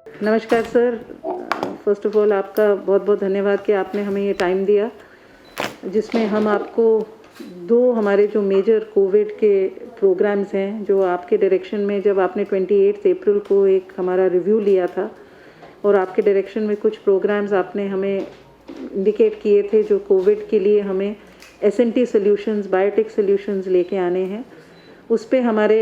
नमस्कार sir, first of all आपका बहुत बहुत धन्यवाद कि आपने हमें ये टाइम दिया जिसमें हम आपको दो हमारे जो मेजर कोविड के प्रोग्राम्स हैं जो आपके डायरेक्शन में जब आपने 28 अप्रैल को एक हमारा रिव्यू लिया था और आपके डायरेक्शन में कुछ प्रोग्राम्स आपने हमें इंडिकेट किए थे जो कोविड के लिए हमें एसएनटी सॉल्यूशंस बायोटेक सॉल्यूशंस लेके आने हैं। उस पे हमारे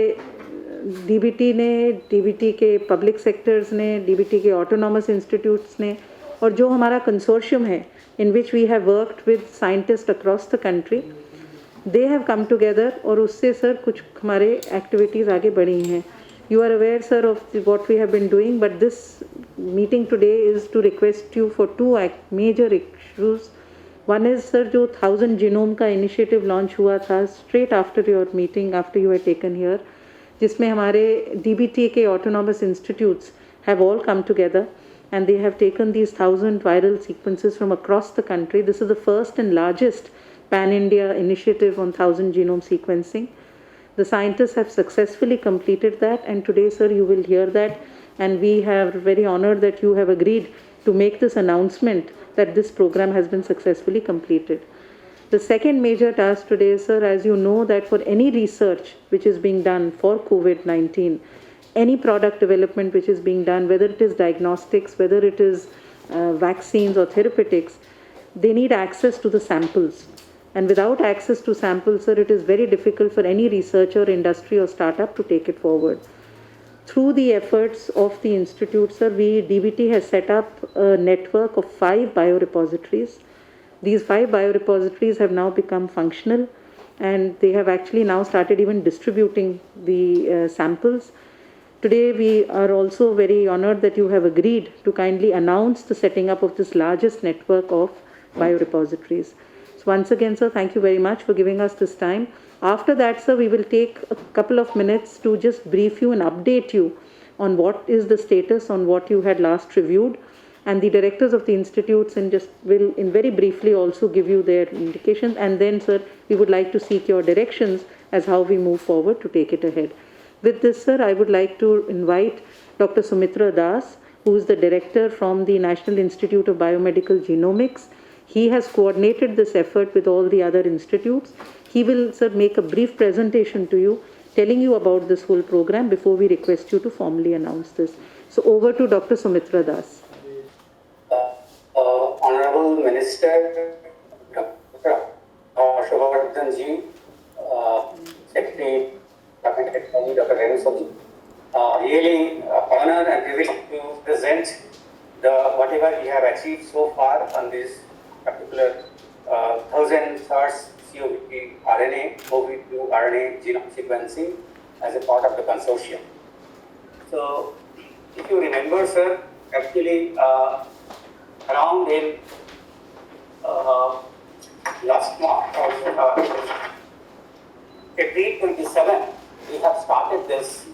डीबीटी ने, डीबीटी के पब्लिक सेक्टर्स ने, डीबीटी के ऑटोनॉमस इंस्टीट्यूट्स ने और जो हमारा कंसोर्शियम है in which we have worked with scientist across the country, they have come together और उससे सर कुछ हमारे एक्टिविटीज़ आगे बढ़ी हैं। You are aware, sir, of what we have been doing, but this meeting today is to request you for two major issues. One is, sir, जो 1000 genome का initiative launch हुआ था straight after your meeting, after you had taken here, जिसमें हमारे DBT के autonomous institutes have all come together and they have taken these 1000 viral sequences from across the country. This is the first and largest pan-India initiative on 1000 genome sequencing. The scientists have successfully completed that, and today, sir, you will hear that, and we are very honored that you have agreed to make this announcement that this program has been successfully completed. The second major task today, sir, as you know, that for any research which is being done for COVID-19, any product development which is being done, whether it is diagnostics, whether it is vaccines or therapeutics, they need access to the samples. And without access to samples, sir, it is very difficult for any researcher, industry or startup to take it forward. Through the efforts of the institute, sir, DBT has set up a network of 5 biorepositories. These 5 biorepositories have now become functional and they have actually now started even distributing the samples. Today we are also very honored that you have agreed to kindly announce the setting up of this largest network of biorepositories. So once again, sir, thank you very much for giving us this time. After that, sir, we will take a couple of minutes to just brief you and update you on what is the status on what you had last reviewed. And the directors of the institutes and just will in very briefly also give you their indications. And then, sir, we would like to seek your directions as how we move forward to take it ahead. With this, sir, I would like to invite Dr. Sumitra Das, who is the director from the National Institute of Biomedical Genomics. He has coordinated this effort with all the other institutes. He will, sir, make a brief presentation to you, telling you about this whole program before we request you to formally announce this. So over to Dr. Sumitra Das. Honorable Minister, Dr. Harsh Vardhan ji, Secretary, Dr. Renusoji, really honor and privilege to present whatever we have achieved so far on this particular 1000 SARS-CoV2 RNA, COVID-2 RNA genome sequencing as a part of the consortium. So, if you remember, sir, actually around in last month, April 27, we have started this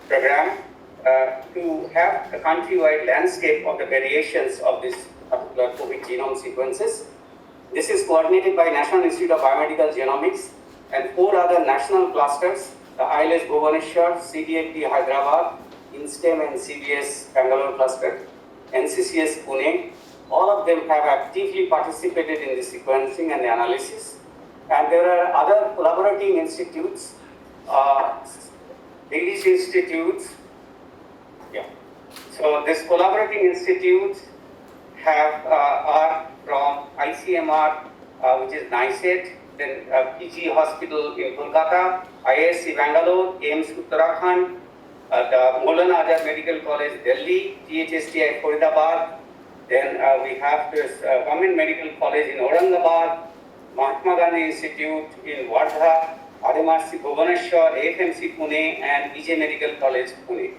program to have a countrywide landscape of the variations of this particular COVID genome sequences. This is coordinated by National Institute of Biomedical Genomics and 4 other national clusters, the ILS Bhubaneswar, CDFD Hyderabad, INSTEM and CBS Bangalore cluster, NCCS Pune. All of them have actively participated in the sequencing and the analysis. And there are other collaborating institutes, British institutes. So these collaborating institutes are from ICMR, which is NICET, then PG Hospital in Kolkata, IISc Bangalore, AIMS Uttarakhand, the Maulana Azad Medical College Delhi, GHSTI Faridabad, then we have this Government Medical College in Aurangabad, Mahatma Gandhi Institute in Wardha, RMRC Bhubaneswar, AFMC Pune, and EJ Medical College Pune.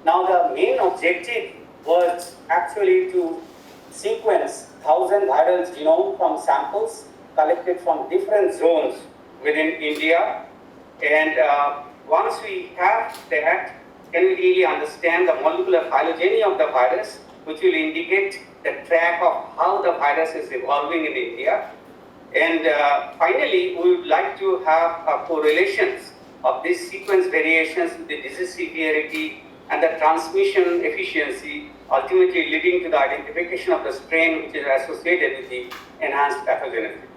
Now the main objective was actually to sequence 1000 viral genome from samples collected from different zones within India. And once we have that, can we really understand the molecular phylogeny of the virus, which will indicate the track of how the virus is evolving in India. And finally, we would like to have correlations of these sequence variations with the disease severity and the transmission efficiency, ultimately leading to the identification of the strain which is associated with the enhanced pathogenicity.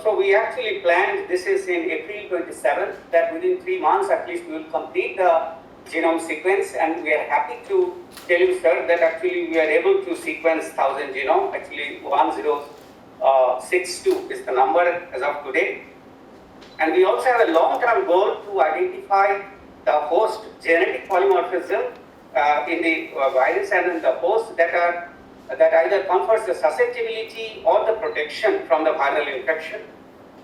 So we actually planned, this is in April 27th, that within 3 months at least we will complete the genome sequence, and we are happy to tell you, sir, that actually we are able to sequence 1000 genome. Actually 1062 is the number as of today. And we also have a long-term goal to identify the host genetic polymorphism in the virus and in the host that either confers the susceptibility or the protection from the viral infection.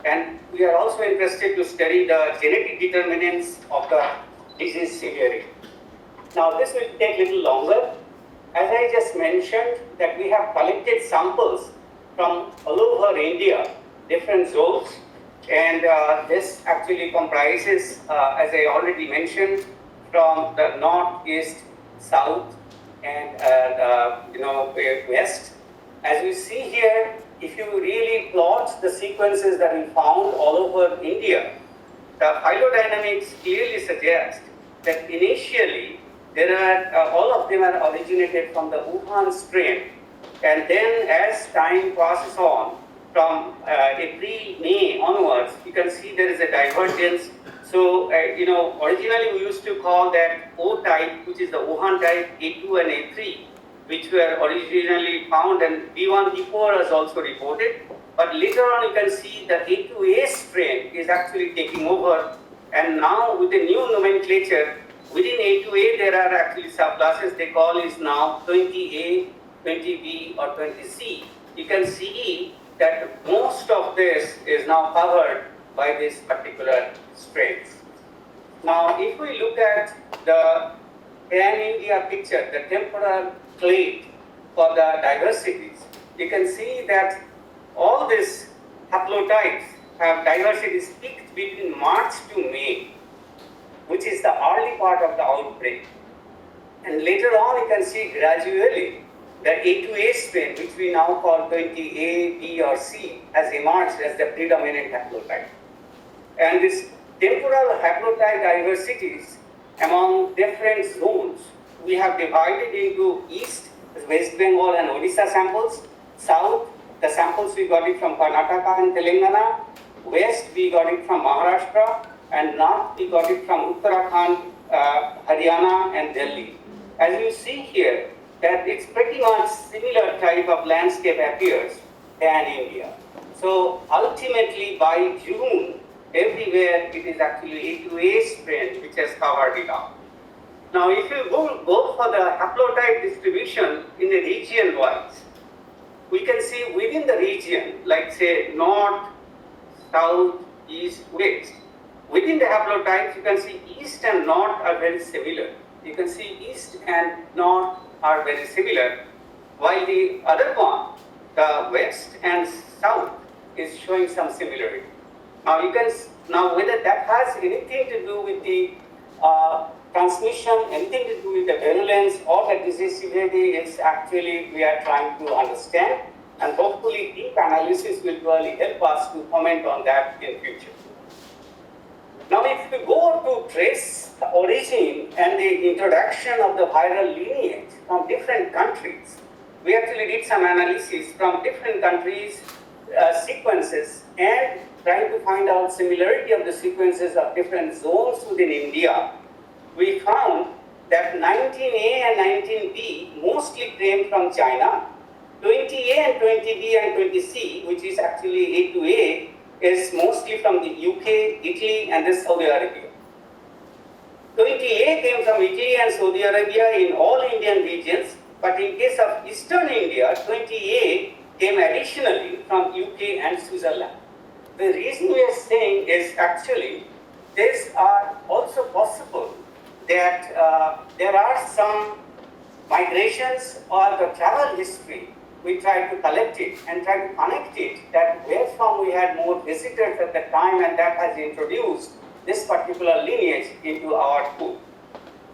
And we are also interested to study the genetic determinants of the disease severity. Now this will take a little longer. As I just mentioned, that we have collected samples from all over India, different zones, and this actually comprises, as I already mentioned, from the north, east, south, and west. As you see here, if you really plot the sequences that we found all over India, the phylogenetic clearly suggests that initially there are all of them are originated from the Wuhan strain, and then as time passes on, from April, May onwards, you can see there is a divergence. So, originally we used to call that O type, which is the Wuhan type, A2 and A3, which were originally found, and B1, B4 was also reported. But later on, you can see the A2A strain is actually taking over. And now with the new nomenclature, within A2A, there are actually subclasses they call is now 20A, 20B, or 20C. You can see that most of this is now covered by this particular strains. Now, if we look at the pan-India picture, the temporal plate for the diversities, you can see that all these haplotypes have diversities peaked between March to May, which is the early part of the outbreak. And later on, you can see gradually the A2A strain, which we now call 20A, B, or C, has emerged as the predominant haplotype. And this temporal haplotype diversities among different zones, we have divided into East, West Bengal and Odisha samples, South, the samples we got it from Karnataka and Telangana, West we got it from Maharashtra, and North we got it from Uttarakhand, Haryana and Delhi. As you see here, that it's pretty much similar type of landscape appears than India. So ultimately by June, everywhere it is actually A2A strain which has covered it up. Now if you go for the haplotype distribution in the region wise, we can see within the region, like say north, south, east, west, within the haplotypes you can see east and north are very similar. You can see east and north are very similar, while the other one, the west and south, is showing some similarity. Now whether that has anything to do with the transmission, anything to do with the virulence or the disease severity is actually we are trying to understand, and hopefully deep analysis will really help us to comment on that in future. Now if we go to trace the origin and the introduction of the viral lineage from different countries, we actually did some analysis from different countries' sequences and trying to find out similarity of the sequences of different zones within India. We found that 19A and 19B mostly came from China. 20A and 20B and 20C, which is actually A2A, is mostly from the UK, Italy, and Saudi Arabia. 20A came from Italy and Saudi Arabia in all Indian regions, but in case of Eastern India, 20A came additionally from UK and Switzerland. The reason we are saying is actually these are also possible that there are some migrations or the travel history. We try to collect it and try to connect it that where from we had more visitors at the time, and that has introduced this particular lineage into our pool.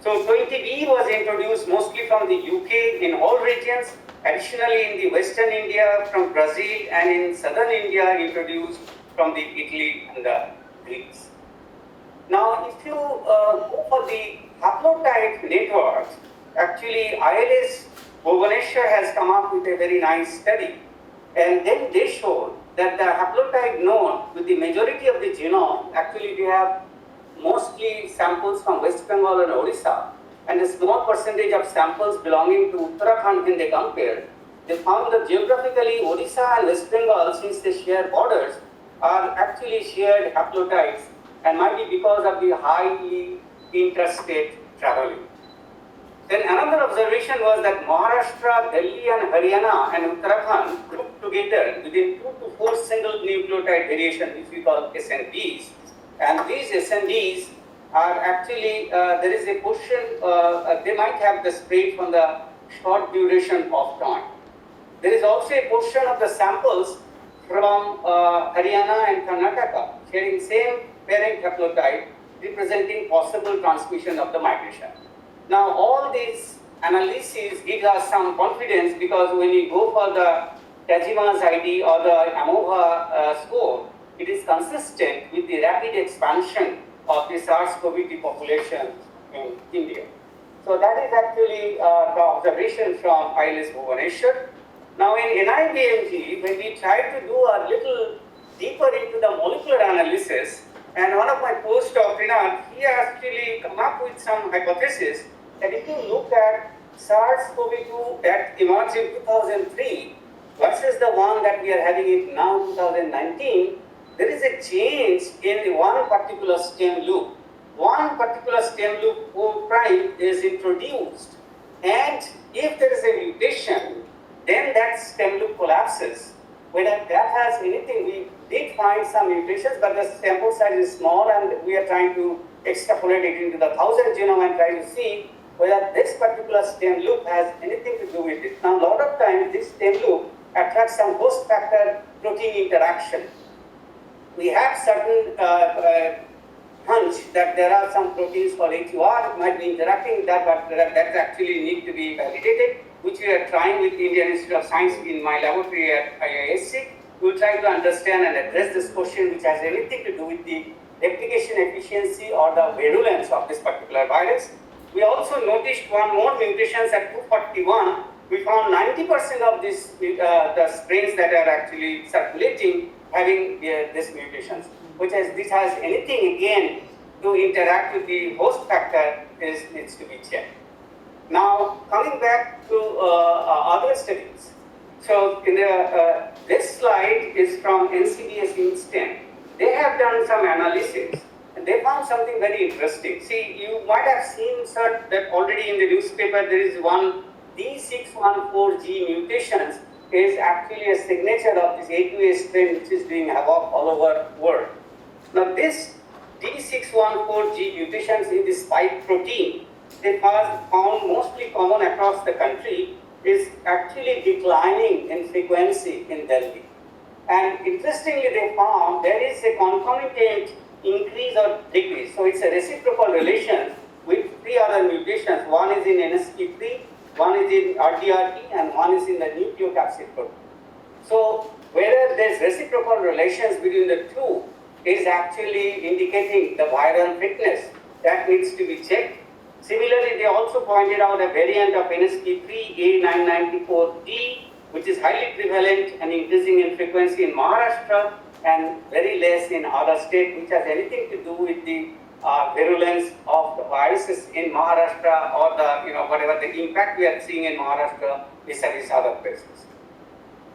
So 20B was introduced mostly from the UK in all regions, additionally in the Western India from Brazil, and in Southern India introduced from the Italy and the Greeks. Now if you go for the haplotype haplotide networks, actually ILS Bhubaneswar has come up with a very nice study. And then they showed that the haplotide node with the majority of the genome, actually we have mostly samples from West Bengal and Odisha, and a small percentage of samples belonging to Uttarakhand when they compared. They found that geographically Odisha and West Bengal, since they share borders, are actually shared haplotypes and might be because of the highly interstate traveling. Then another observation was that Maharashtra, Delhi and Haryana and Uttarakhand grouped together within 2 to 4 single nucleotide variation, which we call SNDs. And these SNDs are actually, there is a portion, they might have the spread from the short duration of time. There is also a portion of the samples from Haryana and Karnataka sharing same parent haplotype representing possible transmission of the migration. Now all these analyses give us some confidence because when you go for the Tajima's ID or the AMOVA score, it is consistent with the rapid expansion of the SARS-CoV-2 population in India. So that is actually the observation from ILS Bhubaneswar. Now in NIBMG, when we tried to do a little deeper into the molecular analysis, and one of my postdocs, he actually come up with some hypothesis that if you look at SARS-CoV-2 that emerged in 2003 versus the one that we are having it now 2019, there is a change in one particular stem loop. One particular stem loop O' is introduced, and if there is a mutation, then that stem loop collapses. Whether that has anything, we did find some mutations, but the sample size is small and we are trying to extrapolate it into the 1,000 genome and try to see whether this particular stem loop has anything to do with it. Now, a lot of times this stem loop attracts some host factor protein interaction. We have certain hunch that there are some proteins called HUR might be interacting with that, but that actually need to be validated, which we are trying with the Indian Institute of Science in my laboratory at IISc. We will try to understand and address this question, which has anything to do with the replication efficiency or the virulence of this particular virus. We also noticed one more mutations at 241. We found 90% of this, the strains that are actually circulating having these mutations, this has anything again to interact with the host factor needs to be checked. Now, coming back to other studies. So, in the, this slide is from NCBS Instant. They have done some analysis and they found something very interesting. See, you might have seen, sir, that already in the newspaper there is one D614G mutations is actually a signature of this A2A strain which is doing havoc all over the world. Now, this D614G mutations in the spike protein, they found mostly common across the country, is actually declining in frequency in Delhi. And interestingly, they found there is a concomitant increase or decrease. So it's a reciprocal relation with 3 other mutations. One is in NSP3, one is in RDRT, and one is in the nucleocapsid protein. So whether there's reciprocal relations between the two is actually indicating the viral fitness, that needs to be checked. Similarly, they also pointed out a variant of NSP3 A994D, which is highly prevalent and increasing in frequency in Maharashtra and very less in other states, which has anything to do with the virulence of the viruses in Maharashtra or the, whatever the impact we are seeing in Maharashtra vis-a-vis other places.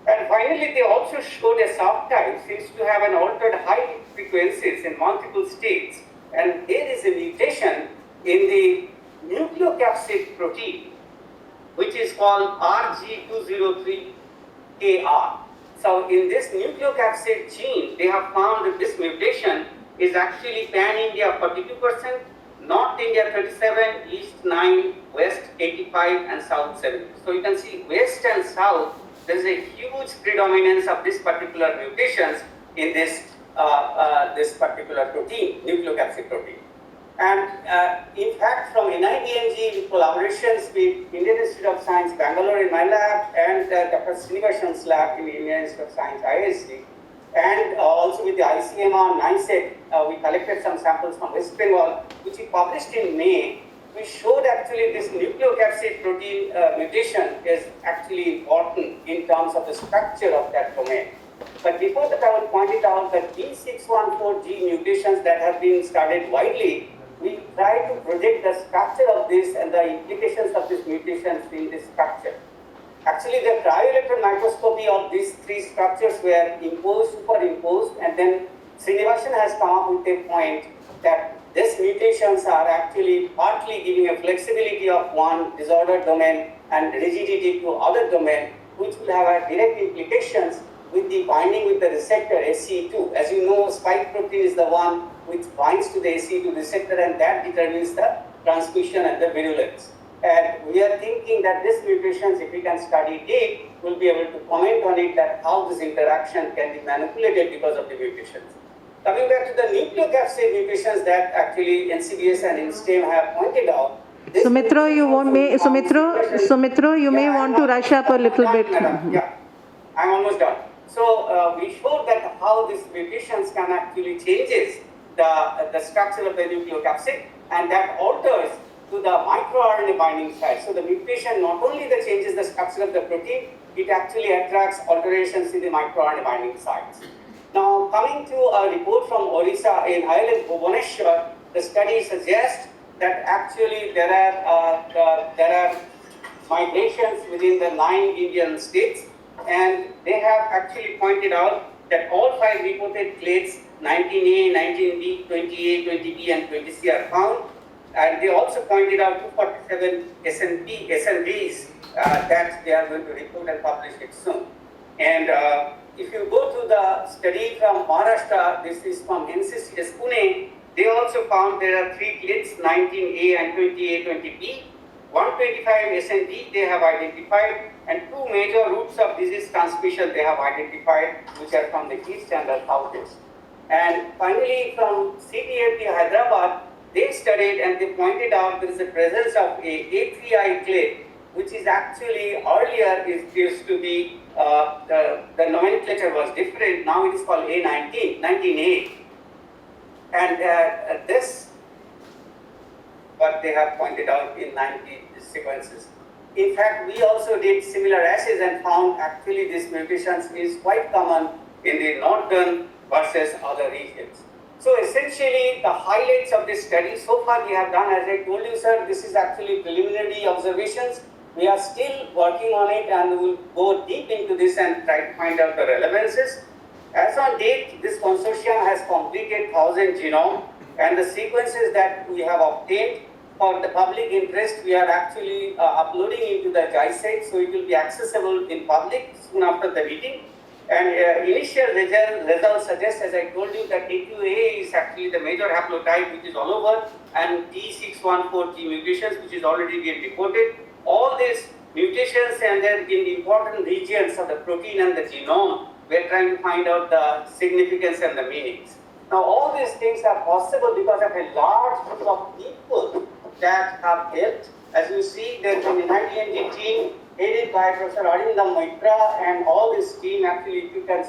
And finally, they also showed a subtype seems to have an altered high frequencies in multiple states, and there is a mutation in the nucleocapsid protein, which is called RG203KR. So in this nucleocapsid gene, they have found that this mutation is actually pan-India 42%, North India 37, East 9, West 85, and South 7. So you can see West and South, there is a huge predominance of this particular mutations in this, this particular protein, nucleocapsid protein. And in fact, from NIBMG, with collaborations with Indian Institute of Science, Bangalore in my lab, and Dr. Srinivasan's lab in Indian Institute of Science, IISc, and also with the ICMR NICET, we collected some samples from West Bengal, which we published in May. We showed actually this nucleocapsid protein mutation is actually important in terms of the structure of that domain. But before that, I would point it out that D614G mutations that have been studied widely, we try to project the structure of this and the implications of these mutations in this structure. Actually, the cryo-electron microscopy of these three structures were imposed, superimposed, and then Srinivasan has come up with a point that these mutations are actually partly giving a flexibility of one disordered domain and rigidity to other domain, which will have a direct implications with the binding with the receptor SCE2. As you know, spike protein is the one which binds to the SCE2 receptor, and that determines the transmission and the virulence. And we are thinking that these mutations, if we can study deep, we'll be able to comment on it, that how this interaction can be manipulated because of the mutations. Coming back to the nucleocapsid mutations that actually NCBS and INSTEM have pointed out. Sumitro, you may want to rush up a little bit. Yeah, I'm almost done. So we showed that how these mutations can actually changes the structure of the nucleocapsid, and that alters to the microRNA binding site. So the mutation not only that changes the structure of the protein, it actually attracts alterations in the microRNA binding sites. Now, coming to a report from Orissa in IIM Bhubaneswar, the study suggests that actually there are migrations within the 9 Indian states, and they have actually pointed out that all 5 reported clades 19A, 19B, 20A, 20B, and 20C are found. And they also pointed out 247 SNVs that they are going to report and publish it soon. And if you go to the study from Maharashtra, this is from NCCS Pune, they also found there are 3 clades, 19A and 20A, 20B. 125 SNV they have identified, and 2 major routes of disease transmission they have identified, which are from the east and the southeast. And finally, from CTFT Hyderabad, they studied and they pointed out there is a presence of a A3I clade, which is actually earlier it used to be the nomenclature was different. Now it is called A19, 19A, and this what they have pointed out in 90 sequences. In fact, we also did similar assays and found actually this mutations is quite common in the northern versus other regions. So essentially, the highlights of this study so far we have done, as I told you, sir, this is actually preliminary observations. We are still working on it, and we will go deep into this and try to find out the relevances. As on date, this consortium has completed 1,000 genome, and the sequences that we have obtained for the public interest, we are actually uploading into the JAI site, so it will be accessible in public soon after the meeting. And initial results suggest, as I told you, that A2A is actually the major haplotype which is all over, and D614G mutations which is already being reported. All these mutations and then in important regions of the protein and the genome, we are trying to find out the significance and the meanings. Now all these things are possible because of a large group of people that have helped. As you see, there is an NIDNG team headed by Professor Arindam Maitra, and all this team actually, if you can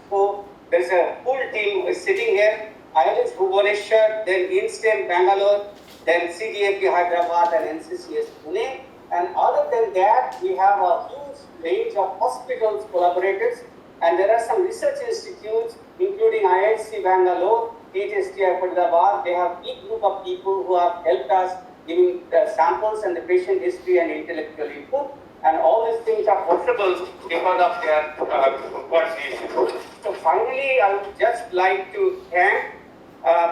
go, there is a full team sitting here. IIM Bhubaneswar, then INSTEM Bangalore, then CDFP Hyderabad and NCCS Pune. And other than that, we have a huge range of hospitals collaborators, and there are some research institutes, including IISc Bangalore, HSTI Hyderabad. They have a big group of people who have helped us giving samples and the patient history and intellectual input. And all these things are possible because of their coordination. So finally, I would just like to thank,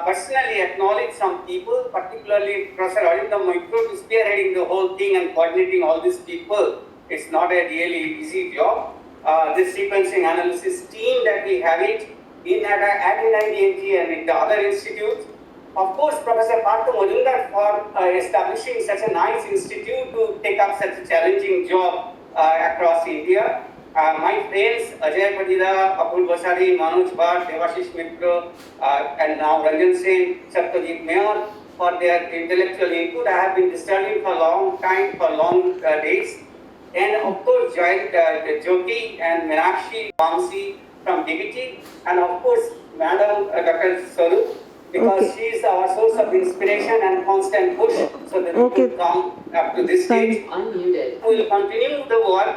personally acknowledge some people, particularly Professor Arindam Maitra, who is spearheading the whole thing and coordinating all these people. It's not a really easy job. This sequencing analysis team that we have it in at NIDNG and in the other institutes. Of course, Professor Partha Majumdar for establishing such a nice institute to take up such a challenging job across India. My friends Ajay Padida, Apul Basari, Manoj Bhatt, Devashish Mitra, and now Ranjan Sen, Satyajit Mayor for their intellectual input. I have been studying for a long time, for long days. And of course, Jyoti and Meenakshi Vamsi from DBT, and of course, Madam Dr. Saru, because Okay. she is our source of inspiration and constant push so that we Okay. could come up to this stage. Unmuted. We will continue the work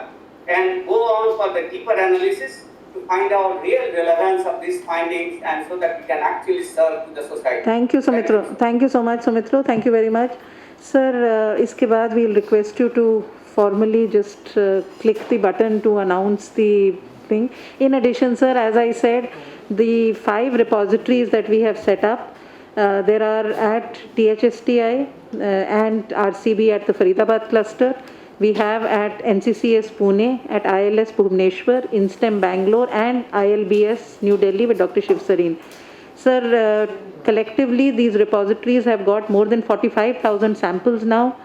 and go on for the deeper analysis to find out real relevance of these findings and so that we can actually serve to the society. Thank you, Sumitro. Thank you so much, Sumitro. Thank you very much. Sir, इसके बाद we'll request you to formally just click the button to announce the thing. In addition, sir, as I said, the 5 repositories that we have set up, there are at THSTI and RCB at the Faridabad cluster. We have at NCCS Pune, at ILS Bhubaneswar, INSTEM Bangalore and ILBS New Delhi with Dr. Shiv Sareen. Sir, collectively these repositories have got more than 45,000 samples now.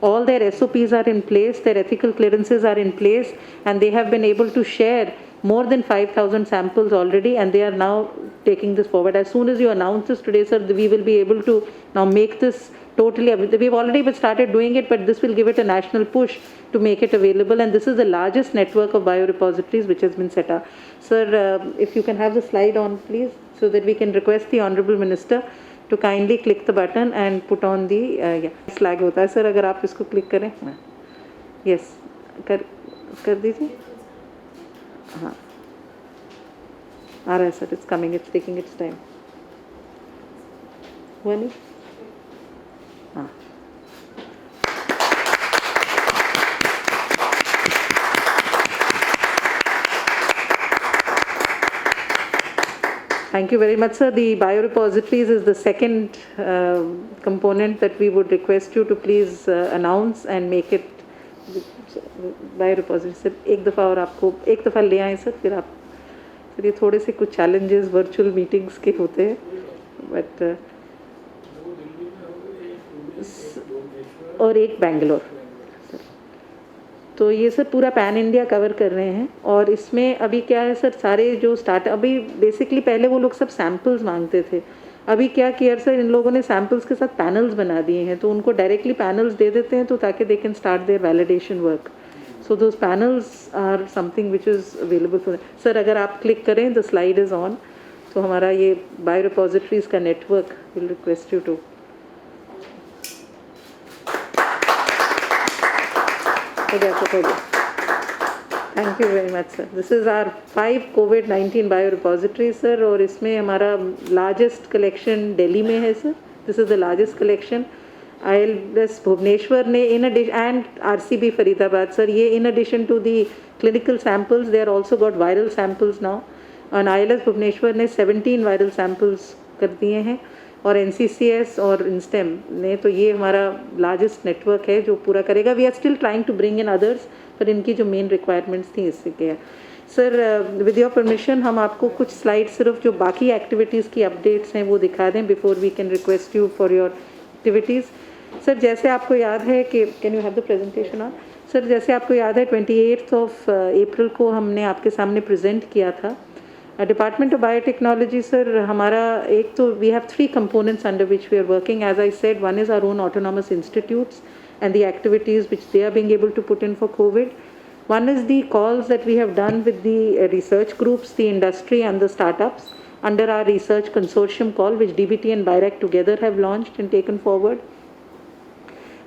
All their SOPs are in place, their ethical clearances are in place, and they have been able to share more than 5,000 samples already, and they are now taking this forward. As soon as you announce this today, sir, we will be able to now make this totally, we've already started doing it, but this will give it a national push to make it available, and this is the largest network of biorepositories which has been set up. Sir, if you can have the slide on, please, so that we can request the Honorable Minister to kindly click the button and put on the flag होता है sir, अगर आप इसको click करें, yes, कर दीजिए, हाँ, आ रहा है sir, it's coming, it's taking its time, हुआ नहीं, हाँ. Thank you very much, sir. The biorepositories is the second component that we would request you to please announce and make it biorepository. Sir एक दफ़ा और आपको एक दफ़ा ले आएँ सर, फिर आप सर ये थोड़े से कुछ challenges virtual meetings के होते हैं, but और एक बेंगलोर, तो ये सर पूरा पैन इंडिया कवर कर रहे हैं. और इसमें अभी क्या है सर, सारे जो स्टार्ट अभी बेसिकली पहले वो लोग सब सैम्पल्स मांगते थे, अभी क्या किया सर, इन लोगों ने सैम्पल्स के साथ पैनल्स बना दिए हैं, तो उनको डायरेक्टली पैनल्स दे देते हैं तो ताकि they can start their validation work. So those panels are something which is available for. Sir अगर आप क्लिक करें, द स्लाइड इज़ ऑन, तो हमारा ये बायोरिपोजिटरीज का network will request you to thank you very much sir. This is our 5 कोविड-19 biorepository sir, और इसमें हमारा लार्जेस्ट कलेक्शन दिल्ली में है sir. This is the largest collection. ILS Bhubaneswar ने in addition and RCB Faridabad sir, ये in addition to the clinical samples they are also got viral samples now. और ILS Bhubaneswar ने 17 वायरल सैम्पल्स कर दिए हैं, और NCCS और INSTEM ने, तो ये हमारा लार्जेस्ट नेटवर्क है जो पूरा करेगा. We are still trying to bring in others, पर इनकी जो मेन रिक्वायरमेंट्स थी इससे क्या. सर विद योर परमिशन हम आपको कुछ स्लाइड सिर्फ जो बाकी एक्टिविटीज़ की अपडेट्स हैं वो दिखा दें before we can request you for your activities. Sir जैसे आपको याद है कि can you have the presentation on. Sir जैसे आपको याद है 28 अप्रैल को हमने आपके सामने प्रेजेंट किया था डिपार्टमेंट ऑफ बायोटेक्नोलॉजी. सर हमारा एक तो we have 3 components under which we are working. As I said, one is our own autonomous institutes and the activities which they are being able to put in for COVID. One is the calls that we have done with the research groups, the industry and the startups under our research consortium call, which DBT and BIRAC together have launched and taken forward.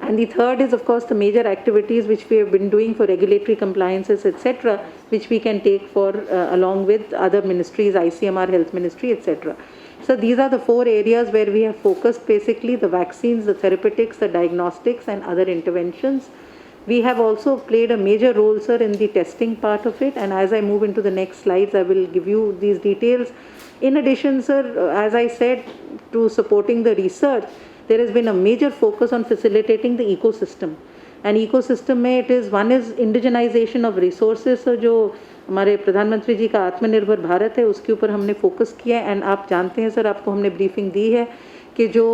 And the third is of course the major activities which we have been doing for regulatory compliances, etc., which we can take for along with other ministries, ICMR, Health Ministry, etc. So these are the 4 areas where we have focused, basically the vaccines, the therapeutics, the diagnostics and other interventions. We have also played a major role, sir, in the testing part of it, and as I move into the next slides I will give you these details. In addition, sir, as I said, to supporting the research, there has been a major focus on facilitating the ecosystem. And ecosystem में it is, one is indigenization of resources. So जो हमारे प्रधानमंत्री जी का आत्मनिर्भर भारत है उसके ऊपर हमने फोकस किया है. एंड आप जानते हैं सर, आपको हमने ब्रीफिंग दी है कि जो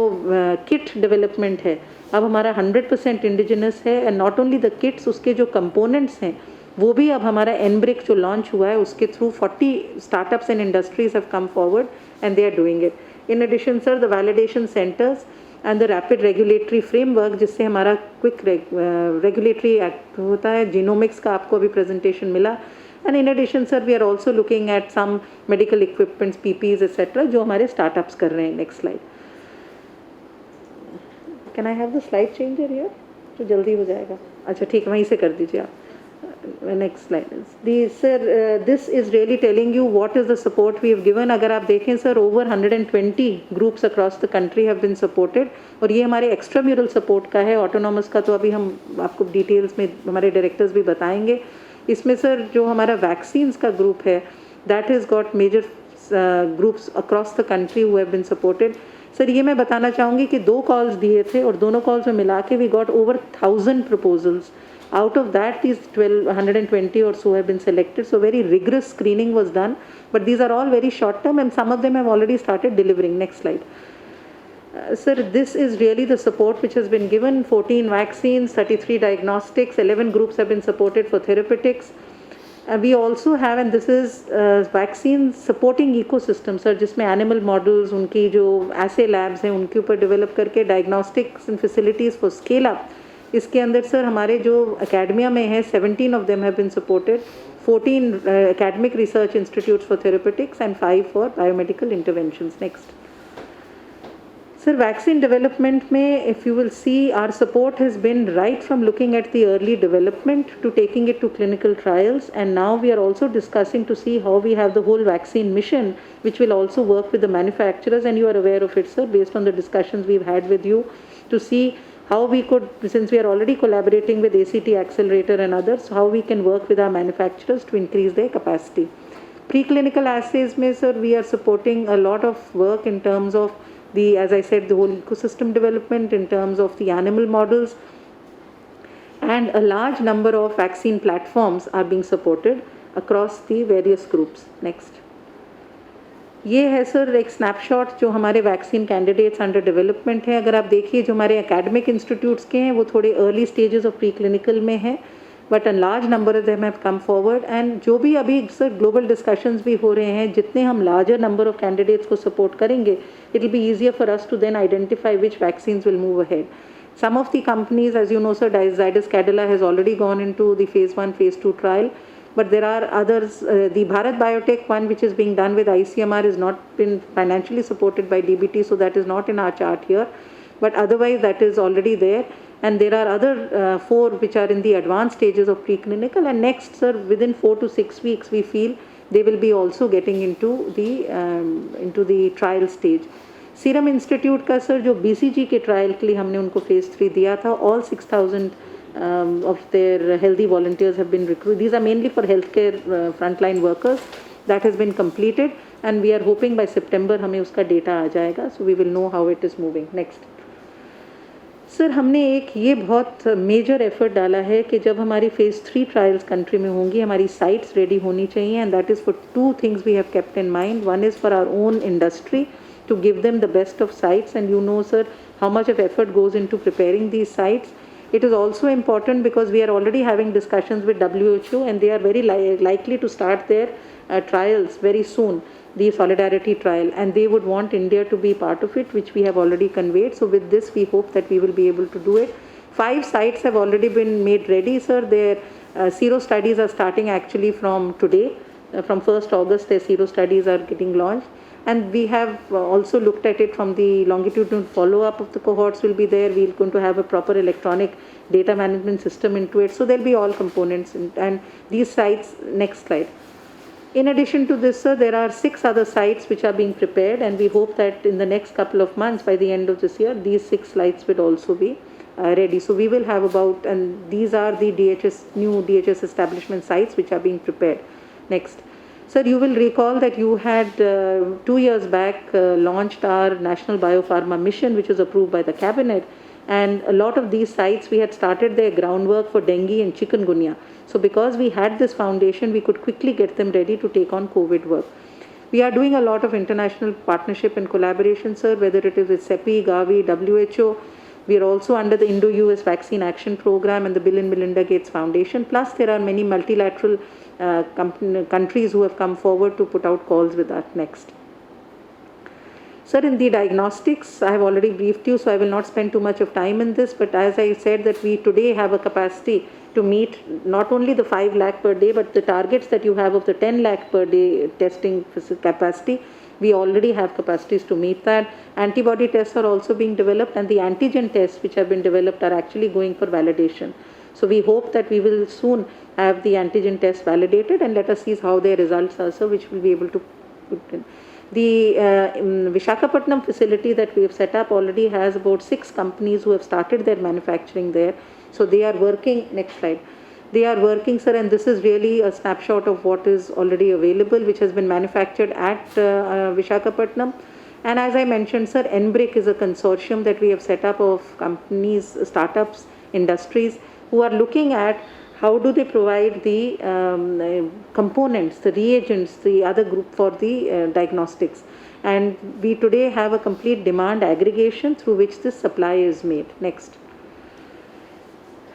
किट डेवलपमेंट है अब हमारा 100% इंडिजिनस है. And not only the kits, उसके जो कंपोनेंट्स हैं वो भी अब हमारा एनब्रिक जो लॉन्च हुआ है उसके through 40 startups and industries have come forward and they are doing it. In addition sir, the validation centres and the rapid regulatory framework, जिससे हमारा क्विक रेगुलेटरी एक्ट होता है. जीनोमिक्स का आपको अभी प्रेजेंटेशन मिला. And in addition sir, we are also looking at some medical equipments, PPEs, etc., जो हमारे स्टार्टअप्स कर रहे हैं. Next slide. Can I have the slide changer here, तो जल्दी हो जाएगा. अच्छा ठीक है, वहीं से कर दीजिए आप. Next slide is this is really telling you what is the support we have given. अगर आप देखें sir, over 120 groups across the country have been supported, और ये हमारे extramural support का है. autonomous का तो अभी हम आपको डिटेल्स में हमारे डायरेक्टर्स भी बताएंगे. इसमें सर जो हमारा वैक्सीन्स का ग्रुप है, that has got major groups across the country who have been supported. Sir ये मैं बताना चाहूँगी कि 2 कॉल्स दिए थे और दोनों कॉल्स में मिला के we got over 1000 proposals. Out of that, these 120 or so have been selected. So very rigorous screening was done. But these are all very short term, and some of them have already started delivering. Next slide. Sir, this is really the support which has been given. 14 vaccines, 33 diagnostics, 11 groups have been supported for therapeutics. We also have, and this is vaccine supporting ecosystem, sir, जिसमें animal models, उनकी जो assay labs हैं, उनके ऊपर develop करके diagnostics and facilities for scale up. इसके अंदर sir हमारे जो अकेडमिया में है, 17 of them have been supported, 14 academic research institutes for therapeutics and 5 for biomedical interventions. Next. Sir, vaccine development में, if you will see, our support has been right from looking at the early development to taking it to clinical trials, and now we are also discussing to see how we have the whole vaccine mission, which will also work with the manufacturers, and you are aware of it, sir, based on the discussions we've had with you, to see how we could, since we are already collaborating with ACT Accelerator and others, how we can work with our manufacturers to increase their capacity. Preclinical assays में, sir, we are supporting a lot of work in terms of the, as I said, the whole ecosystem development, in terms of the animal models, and a large number of vaccine platforms are being supported across the various groups. Next. ये है sir एक snapshot जो हमारे vaccine candidates under development है. अगर आप देखिए जो हमारे एकेडमिक इंस्टीट्यूट्स के हैं वो थोड़े early stages of pre clinical में हैं, but a large number of them have come forward. And जो भी अभी सर ग्लोबल डिस्कशंस भी हो रहे हैं, जितने हम लार्जर नंबर ऑफ कैंडिडेट्स को सपोर्ट करेंगे, it will be easier for us to then identify which vaccines will move ahead. Some of the companies, as you know, sir, Zydus Cadila has already gone into the phase 1, phase 2 trial. But there are others. The Bharat Biotech one, which is being done with ICMR, is not been financially supported by DBT, so that is not in our chart here. But otherwise, that is already there. And there are other 4 which are in the advanced stages of preclinical. And next, sir, within 4 to 6 weeks, we feel they will be also getting into the trial stage. Serum Institute का sir जो BCG के trial के लिए हमने उनको phase 3 दिया था, all 6,000 of their healthy volunteers have been recruited. These are mainly for healthcare frontline workers. That has been completed, and we are hoping by September हमें उसका data आ जाएगा, so we will know how it is moving. Next. Sir हमने एक ये बहुत major effort डाला है कि जब हमारी फेज़ 3 ट्रायल्स कंट्री में होंगी, हमारी साइट्स रेडी होनी चाहिए, and that is for 2 things we have kept in mind. One is for our own industry to give them the best of sites, and you know, sir, how much of effort goes into preparing these sites. It is also important because we are already having discussions with WHO, and they are very likely to start their trials very soon, the solidarity trial, and they would want India to be part of it, which we have already conveyed. So with this, we hope that we will be able to do it. 5 sites have already been made ready, sir. Their sero studies are starting actually from today. From 1st August, their sero studies are getting launched. And we have also looked at it from the longitudinal follow-up of the cohorts will be there. We're going to have a proper electronic data management system into it. So there'll be all components. And these sites, next slide. In addition to this, sir, there are 6 other sites which are being prepared. And we hope that in the next couple of months, by the end of this year, these 6 sites will also be ready. So we will have about, and these are the new DHS establishment sites which are being prepared. Next. Sir, you will recall that you had 2 years back launched our National Biopharma Mission, which was approved by the Cabinet. And a lot of these sites, we had started their groundwork for dengue and chikungunya. So because we had this foundation, we could quickly get them ready to take on COVID work. We are doing a lot of international partnership and collaboration, sir, whether it is with CEPI, Gavi, WHO. We are also under the Indo-US Vaccine Action Program and the Bill and Melinda Gates Foundation. Plus, there are many multilateral countries who have come forward to put out calls with us. Next. Sir, in the diagnostics, I have already briefed you, so I will not spend too much of time in this. But as I said, that we today have a capacity to meet not only the 5 lakh per day, but the targets that you have of the 10 lakh per day testing capacity. We already have capacities to meet that. Antibody tests are also being developed, and the antigen tests which have been developed are actually going for validation. So we hope that we will soon have the antigen tests validated, and let us see how their results are, so which will be able to put in. The Visakhapatnam facility that we have set up already has about 6 companies who have started their manufacturing there. So they are working, next slide. They are working, sir, and this is really a snapshot of what is already available, which has been manufactured at Visakhapatnam. And as I mentioned, sir, NBRIC is a consortium that we have set up of companies, startups, industries who are looking at how do they provide the components, the reagents, the other group for the diagnostics. And we today have a complete demand aggregation through which this supply is made. Next.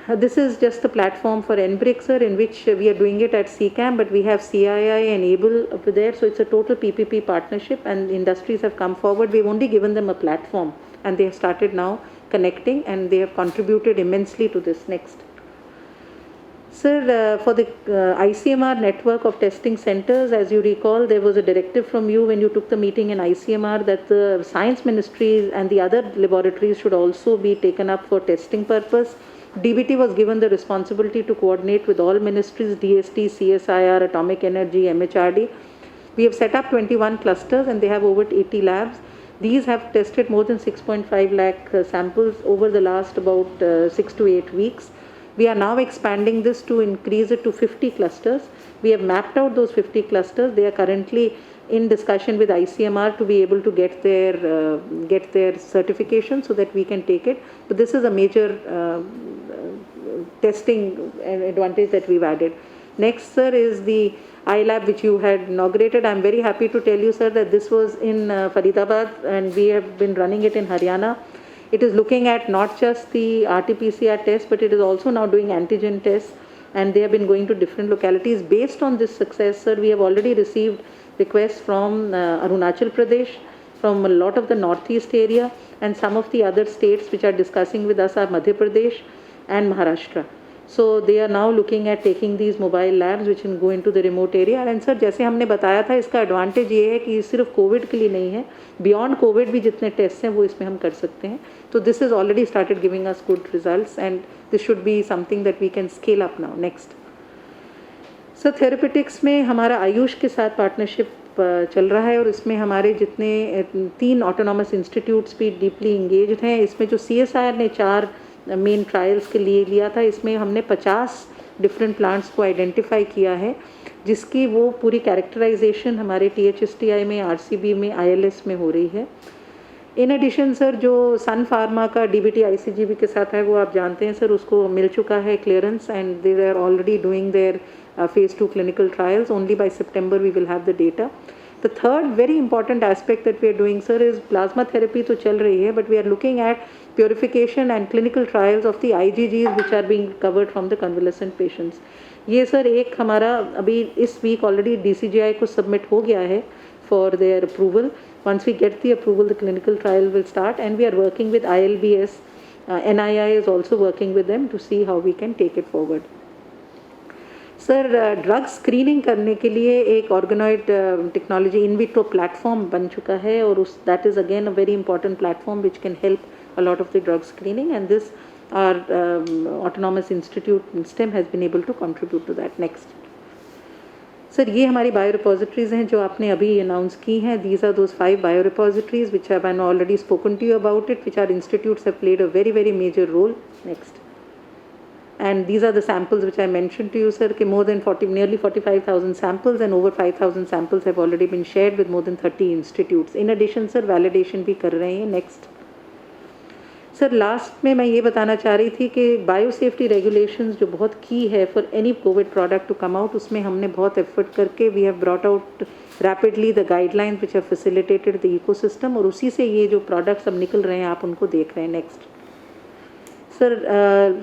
This is just the platform for NBRIC, sir, in which we are doing it at CCAM, but we have CII and ABLE up there. So it's a total PPP partnership, and industries have come forward. We've only given them a platform, and they have started now connecting, and they have contributed immensely to this. Next. Sir, for the ICMR network of testing centers, as you recall, there was a directive from you when you took the meeting in ICMR that the science ministries and the other laboratories should also be taken up for testing purpose. DBT was given the responsibility to coordinate with all ministries, DST, CSIR, Atomic Energy, MHRD. We have set up 21 clusters, and they have over 80 labs. These have tested more than 6.5 lakh samples over the last about 6 to 8 weeks. We are now expanding this to increase it to 50 clusters. We have mapped out those 50 clusters. They are currently in discussion with ICMR to be able to get their certification so that we can take it. But this is a major testing advantage that we've added. Next, sir, is the iLab which you had inaugurated. I'm very happy to tell you, sir, that this was in Faridabad, and we have been running it in Haryana. It is looking at not just the RT-PCR test, but it is also now doing antigen tests, and they have been going to different localities. Based on this success, sir, we have already received requests from Arunachal Pradesh, from a lot of the northeast area, and some of the other states which are discussing with us are Madhya Pradesh and Maharashtra. So they are now looking at taking these mobile labs which can go into the remote area. And sir, जैसे हमने बताया था, इसका advantage ये है कि सिर्फ Covid के लिए नहीं है, बियॉन्ड कोविड भी जितने टेस्ट हैं वो इसमें हम कर सकते हैं. तो this is already started giving us good results, and this should be something that we can scale up now. Next. Sir, therapeutics में हमारा आयुष के साथ पार्टनरशिप चल रहा है, और इसमें हमारे जितने 3 ऑटोनॉमस इंस्टीट्यूट्स भी डीपली इंगेज्ड हैं. इसमें जो CSIR ने 4 मेन ट्रायल्स के लिए लिया था, इसमें हमने 50 डिफरेंट प्लांट्स को आइडेंटिफाई किया है, जिसकी वो पूरी कैरेक्टराइजेशन हमारे THSTI में, RCB में, ILS में हो रही है. इन एडिशन सर, जो सन फार्मा का DBT ICGB के साथ है वो आप जानते हैं सर, उसको मिल चुका है clearance, and they are already doing their phase 2 clinical trials. Only by September we will have the data. The third very important aspect that we are doing, sir, is plasma therapy तो चल रही है, but we are looking at purification and clinical trials of the IgGs which are being recovered from the convalescent patients. ये sir एक हमारा अभी इस week already DCGI को सबमिट हो गया है for their approval. Once we get the approval, the clinical trial will start, and we are working with ILBS. NII is also working with them to see how we can take it forward. सर, drug screening करने के लिए एक organoid technology in vitro platform बन चुका है, और उस that is again a very important platform which can help a lot of the drug screening, and this are autonomous institute stem has been able to contribute to that. Next. Sir, ये हमारी बायोरिपोजिटरीज हैं जो आपने अभी announce की हैं. These are those 5 biorepositories which have I already spoken to you about it, which are institutes have played a very very major role. Next. And these are the samples which I mentioned to you, sir, कि more than nearly 45,000 samples, and over 5,000 samples have already been shared with more than 30 institutes. In addition, sir, validation भी कर रहे हैं. Next. Sir, last में मैं ये बताना चाह रही थी कि बायोसेफ्टी रेगुलेशंस जो बहुत की है for any COVID product to come out, उसमें हमने बहुत एफर्ट करके we have brought out rapidly the guidelines which have facilitated the ecosystem, और उसी से ये जो प्रोडक्ट्स अब निकल रहे हैं आप उनको देख रहे हैं. नेक्स्ट. सर,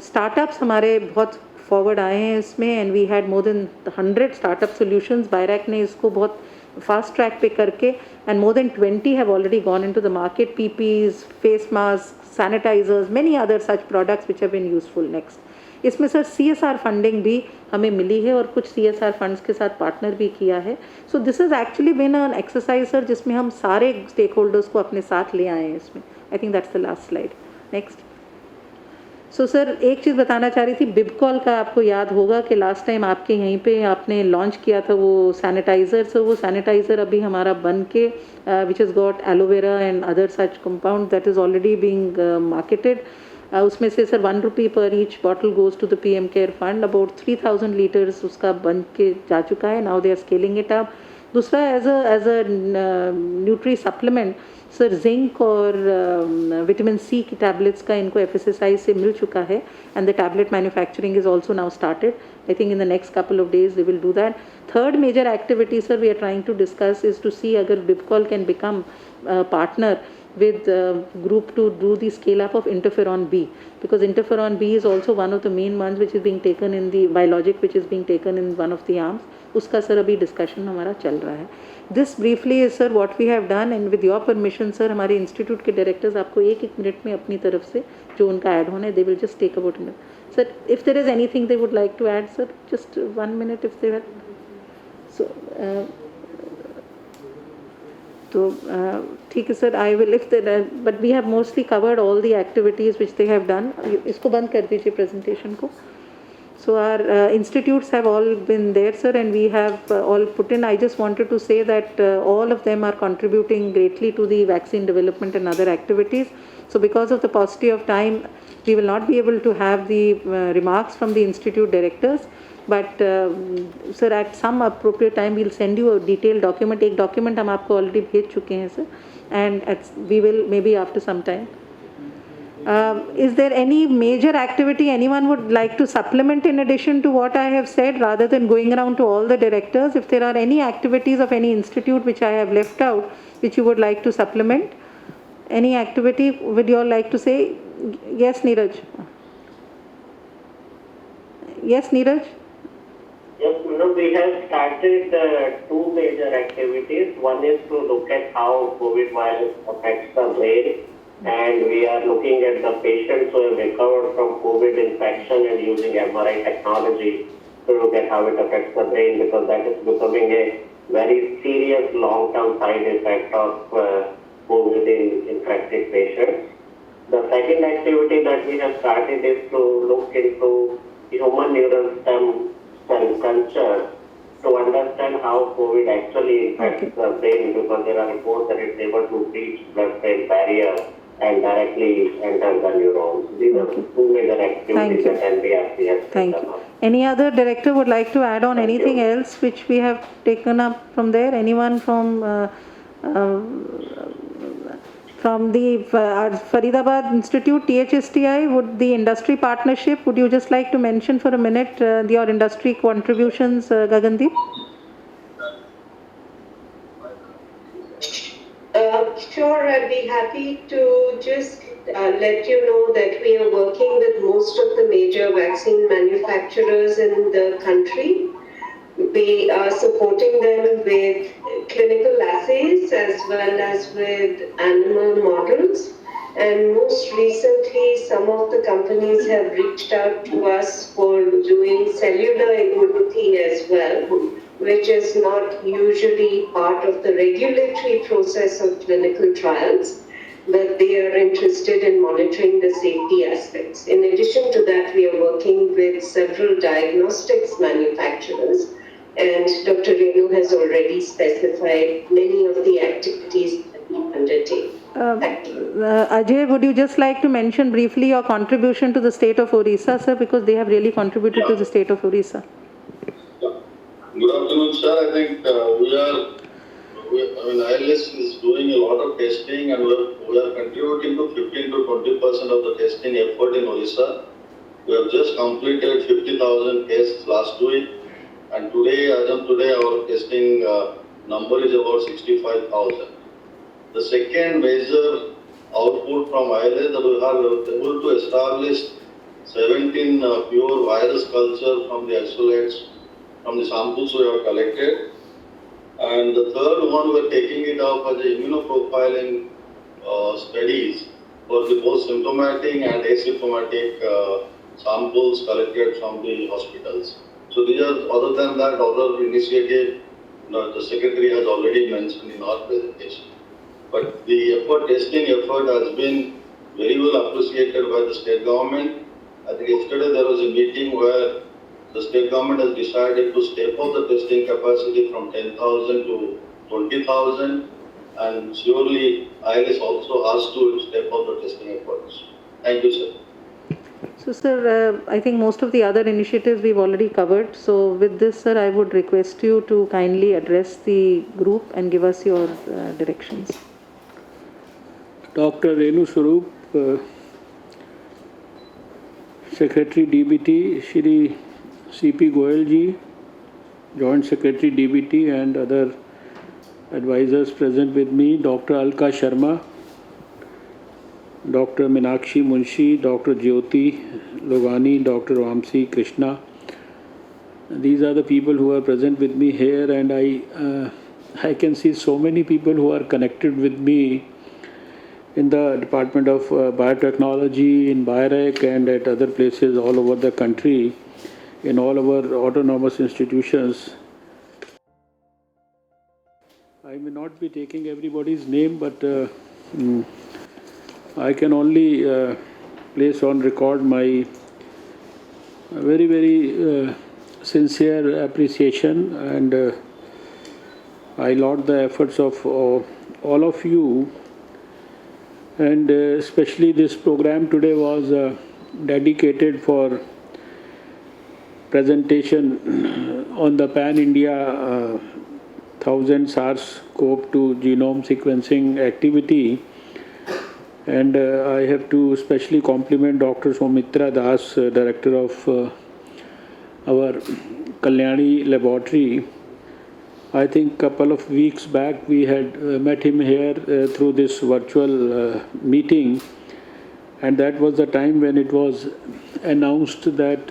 स्टार्टअप्स हमारे बहुत फॉरवर्ड आए हैं इसमें, and we had more than 100 startup solutions. BIRAC ने इसको बहुत फास्ट ट्रैक पे करके, and more than 20 have already gone into the market. PPs, face masks, sanitizers, many other such products which have been useful. Next, इसमें sir CSR funding भी हमें मिली है और कुछ CSR फंड्स के साथ पार्टनर भी किया है. So this is actually been an exercise sir जिसमें हम सारे स्टेक होल्डर्स को अपने साथ ले आए हैं इसमें. I think that's the last slide. Next. So sir एक चीज़ बताना चाह रही थी, बिबकॉल का आपको याद होगा कि लास्ट टाइम आपके यहीं पे आपने लॉन्च किया था वो सैनिटाइज़र. सो वो सैनिटाइज़र अभी हमारा बन के which is got aloe vera and other such compound that is already being marketed. उसमें से सर ₹1 पर each bottle goes to the PM care fund. About 3000 litres उसका बन के जा चुका है. Now they are scaling it up. दूसरा as a nutri supplement sir zinc और विटामिन C की टैबलेट्स का इनको FSSAI से मिल चुका है and the tablet manufacturing is also now started. I think in the next couple of days they will do that. Third major activity sir we are trying to discuss is to see agar Bibcol can become a partner with group to do the scale up of interferon B, because interferon B is also one of the main ones which is being taken in the biologic which is being taken in one of the arms. उसका sir अभी discussion हमारा चल रहा है. This briefly is sir what we have done and with your permission sir हमारे institute के directors आपको एक मिनट में अपनी तरफ से जो उनका ऐड होना है they will just take about minute. Sir if there is anything they would like to add sir just 1 minute if they have. So तो ठीक है sir I will if but we have mostly covered all the activities which they have done. इसको बंद कर दीजिए presentation को. So our institutes have all been there sir and we have all put in. I just wanted to say that all of them are contributing greatly to the vaccine development and other activities. So because of the paucity of time we will not be able to have the remarks from the institute directors, but sir at some appropriate time we'll send you a detailed document. एक document हम आपको already भेज चुके हैं sir and we will maybe after some time. Is there any major activity anyone would like to supplement in addition to what I have said, rather than going around to all the directors? If there are any activities of any institute which I have left out, which you would like to supplement, any activity would you all like to say? Yes, Neeraj. Yes, Neeraj. Yes, we have started 2 major activities. One is to look at how COVID virus affects the brain. And we are looking at the patients who have recovered from COVID infection and using MRI technology to look at how it affects the brain, because that is becoming a very serious long-term side effect of COVID in infected patients. The second activity that we have started is to look into human neural stem cell culture to understand how COVID actually affects the brain, because there are reports that it's able to breach blood-brain barrier and directly enter the neurons. These are 2 major activities that NBRC has Thank taken you. up. Any other director would like to add on anything else which we have taken up from there? Anyone from the Faridabad Institute, THSTI, would the industry partnership, would you just like to mention for a minute your industry contributions, Gagandeep? Sure, I'd be happy to just let you know that we are working with most of the major vaccine manufacturers in the country. We are supporting them with clinical assays as well as with animal models. And most recently, some of the companies have reached out to us for doing cellular immunity as well, which is not usually part of the regulatory process of clinical trials, but they are interested in monitoring the safety aspects. In addition to that, we are working with several diagnostics manufacturers, and Dr. Renu has already specified many of the activities that we undertake. Ajay, would you just like to mention briefly your contribution to the state of Orissa, sir, because they have really contributed to the state of Orissa. Good afternoon, sir. I think ILS is doing a lot of testing, and we are contributing to 15 to 20% of the testing effort in Orissa. We have just completed 50,000 tests last week, and today, as of today, our testing number is about 65,000. The second major output from ILS that we are able to establish 17 pure virus culture from the isolates, from the samples we have collected. And the third one, we're taking it up as a immunoprofiling studies for the both symptomatic and asymptomatic samples collected from the hospitals. So these are, other than that, other initiative, the Secretary has already mentioned in our presentation. But the testing effort has been very well appreciated by the state government. I think yesterday there was a meeting where the state government has decided to step up the testing capacity from 10,000 to 20,000, and surely ILS also has to step up the testing efforts. Thank you, sir. So, sir, I think most of the other initiatives we've already covered. So, with this, sir, I would request you to kindly address the group and give us your directions. Dr. Renu Swarup, Secretary DBT, Shri C.P. Goyal ji, Joint Secretary DBT, and other advisors present with me, Dr. Alka Sharma, Dr. Minakshi Munshi, Dr. Jyoti Logani, Dr. Vamsi Krishna. These are the people who are present with me here, and I can see so many people who are connected with me in the Department of Biotechnology, in BioRec, and at other places all over the country, in all our autonomous institutions. I may not be taking everybody's name, but I can only place on record my very, very sincere appreciation, and I laud the efforts of all of you. And especially this program today was dedicated for presentation on the Pan-India 1000 SARS-CoV2 genome sequencing activity. And I have to especially compliment Dr. Soumitra Das, Director of our Kalyani Laboratory. I think a couple of weeks back we had met him here through this virtual meeting, and that was the time when it was announced that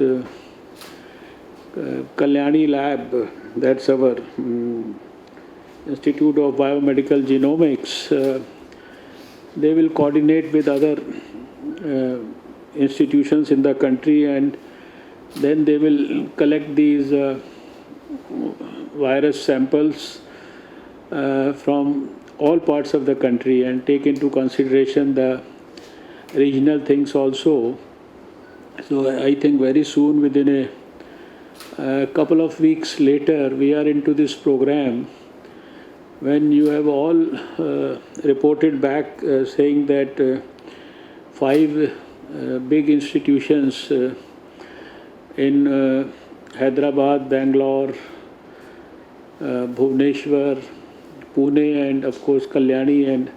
Kalyani Lab, that's our Institute of Biomedical Genomics, they will coordinate with other institutions in the country, and then they will collect these virus samples from all parts of the country and take into consideration the regional things also. So I think very soon, within a couple of weeks later, we are into this program when you have all reported back saying that 5 big institutions in Hyderabad, Bangalore, Bhubaneswar, Pune, and of course Kalyani, and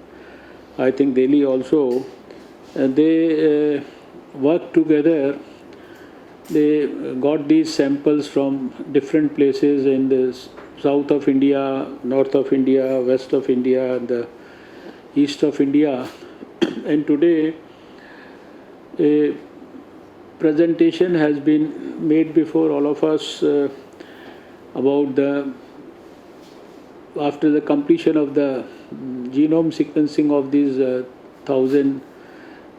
I think Delhi also, they worked together. They got these samples from different places in the south of India, north of India, west of India, and the east of India. And today a presentation has been made before all of us about after the completion of the genome sequencing of these 1000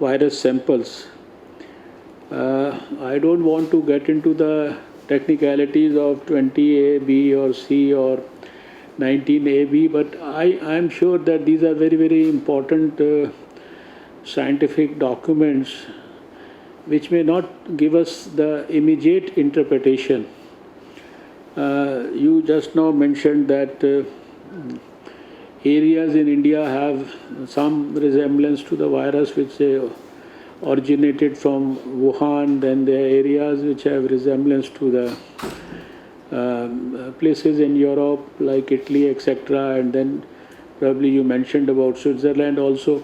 virus samples. I don't want to get into the technicalities of 20A, B or C or 19A, B, but I am sure that these are very, very important scientific documents which may not give us the immediate interpretation. You just now mentioned that areas in India have some resemblance to the virus which originated from Wuhan, then there are areas which have resemblance to the places in Europe like Italy, etc., and then probably you mentioned about Switzerland also.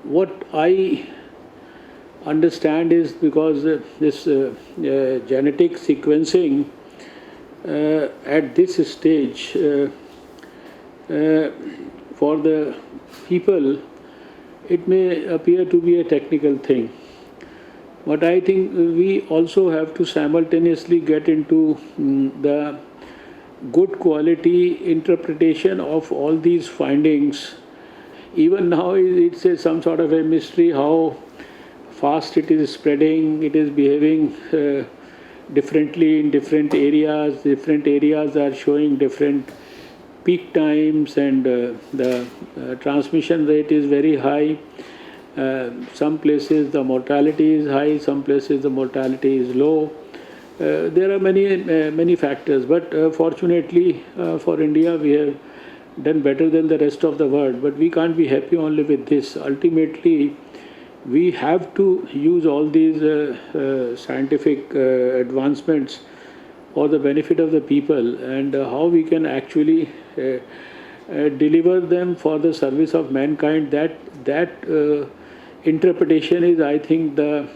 What I understand is because this genetic sequencing at this stage for the people, it may appear to be a technical thing, But I think we also have to simultaneously get into the good quality interpretation of all these findings. Even now, it's some sort of a mystery how fast it is spreading, it is behaving differently in different areas. Different areas are showing different peak times, and the transmission rate is very high. Some places the mortality is high, some places the mortality is low. There are many factors, but fortunately for India, we have done better than the rest of the world. But we can't be happy only with this. Ultimately, we have to use all these scientific advancements for the benefit of the people, and how we can actually deliver them for the service of mankind. That interpretation is, I think, the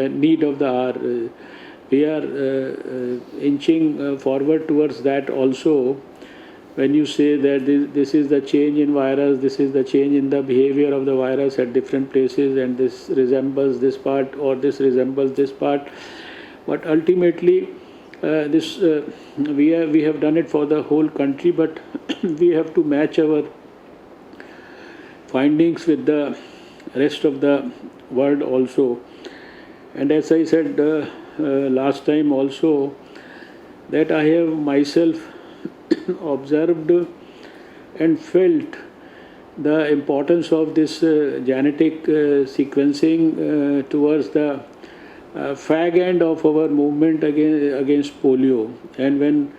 need of the hour. We are inching forward towards that also. When you say that this is the change in virus, this is the change in the behavior of the virus at different places, and this resembles this part or this resembles this part, but ultimately we have done it for the whole country, but we have to match our findings with the rest of the world also. And as I said last time also, that I have myself observed and felt the importance of this genetic sequencing towards the fag end of our movement against polio. And when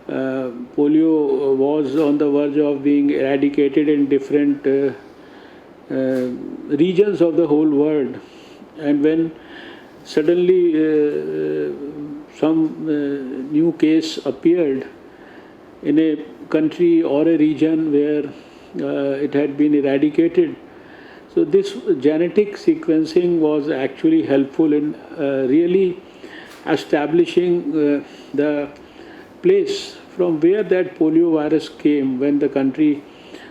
polio was on the verge of being eradicated in different regions of the whole world, and when suddenly some new case appeared in a country or a region where it had been eradicated. So this genetic sequencing was actually helpful in really establishing the place from where that polio virus came, when the country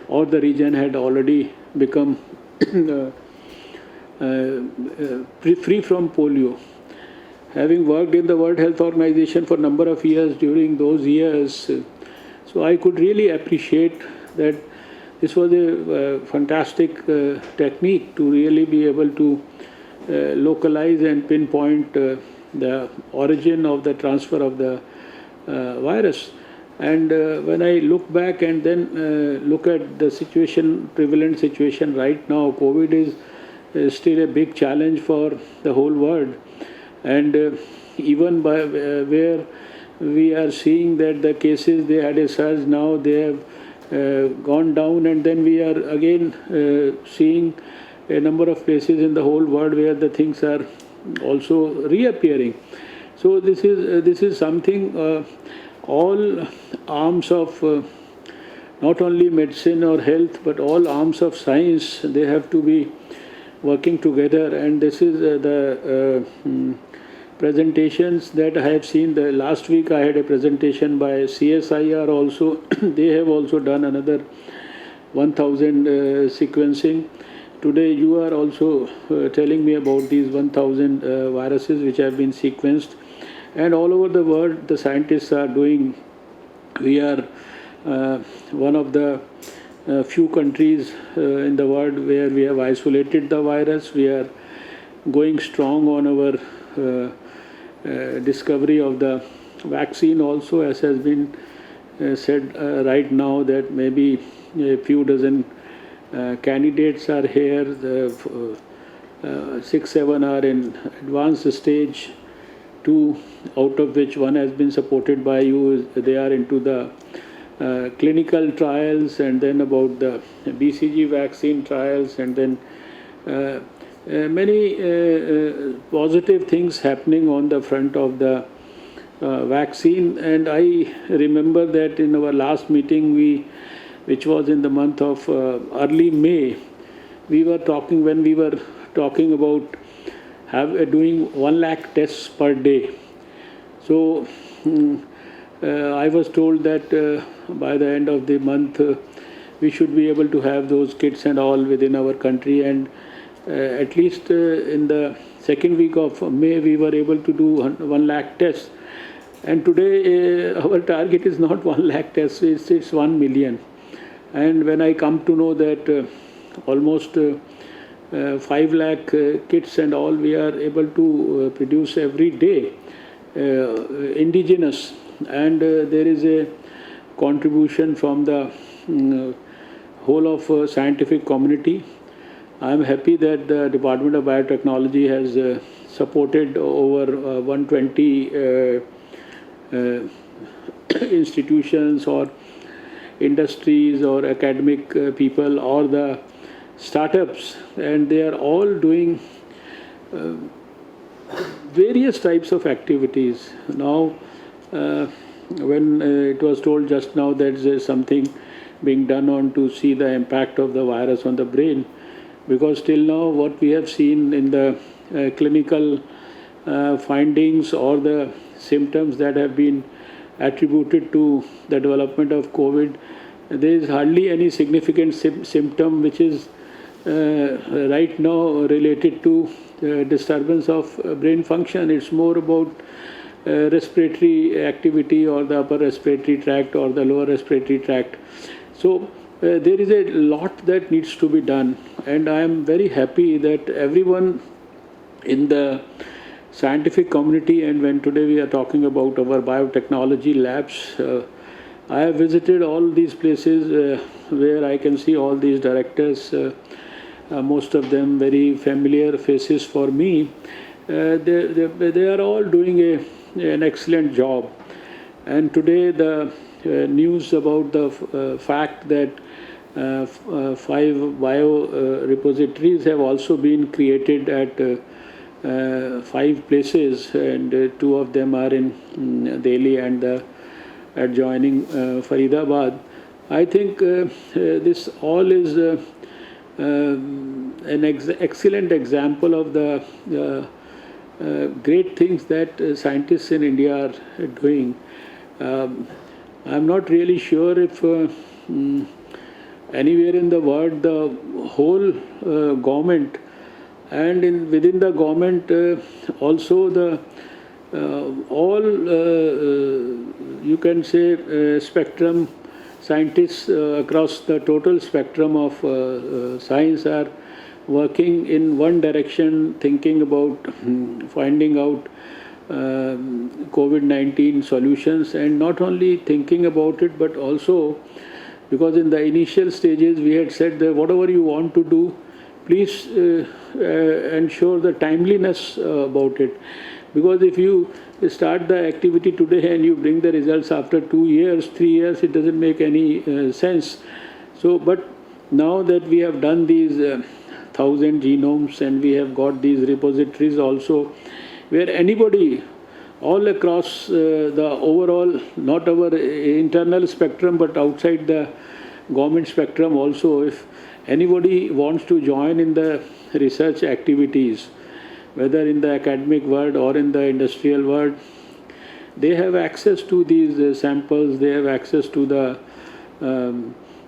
or the region had already become free from polio. Having worked in the World Health Organization for a number of years during those years, so I could really appreciate that this was a fantastic technique to really be able to localize and pinpoint the origin of the transfer of the virus. And when I look back and then look at the prevalent situation right now, COVID is still a big challenge for the whole world. And even by where we are seeing that the cases, they had a surge, now they have gone down, and then we are again seeing a number of places in the whole world where the things are also reappearing. So this is something all arms of not only medicine or health, but all arms of science, they have to be working together. And this is the presentations that I have seen. The last week I had a presentation by CSIR also. They have also done another 1000 sequencing. Today you are also telling me about these 1000 viruses which have been sequenced, and all over the world the scientists are doing. We are one of the few countries in the world where we have isolated the virus. We are going strong on our discovery of the vaccine also, as has been said right now, that maybe a few dozen candidates are here. 6-7 are in advanced stage, 2 out of which one has been supported by you. They are into the clinical trials, and then about the BCG vaccine trials, and then many positive things happening on the front of the vaccine. And I remember that in our last meeting, which was in the month of early May, we were talking about doing 1 lakh tests per day. So I was told that by the end of the month we should be able to have those kits and all within our country, and at least in the second week of May, we were able to do 1 lakh tests. And today, our target is not 1 lakh tests, it's 1 million. And when I come to know that almost 5 lakh kits and all we are able to produce every day, indigenous, and there is a contribution from the whole of scientific community. I am happy that the Department of Biotechnology has supported over 120 institutions or industries or academic people or the startups, and they are all doing various types of activities. Now, when it was told just now that there is something being done on to see the impact of the virus on the brain, because till now what we have seen in the clinical findings or the symptoms that have been attributed to the development of COVID, there is hardly any significant symptom which is right now related to disturbance of brain function. It's more about respiratory activity or the upper respiratory tract or the lower respiratory tract. So there is a lot that needs to be done, and I am very happy that everyone in the scientific community, and when today we are talking about our biotechnology labs, I have visited all these places where I can see all these directors, most of them very familiar faces for me. They are all doing an excellent job. And today the news about the fact that 5 biorepositories have also been created at 5 places, and 2 of them are in Delhi and the adjoining Faridabad. I think this all is an excellent example of the great things that scientists in India are doing. I'm not really sure if anywhere in the world the whole government and within the government also the all you can say spectrum scientists across the total spectrum of science are working in one direction, thinking about finding out COVID-19 solutions, and not only thinking about it but also, because in the initial stages we had said that whatever you want to do, please ensure the timeliness about it, because if you start the activity today and you bring the results after 2 years, 3 years, it doesn't make any sense. So, but now that we have done these 1,000 genomes and we have got these repositories also, where anybody all across the overall, not our internal spectrum but outside the government spectrum also, if anybody wants to join in the research activities, whether in the academic world or in the industrial world, they have access to these samples, they have access to the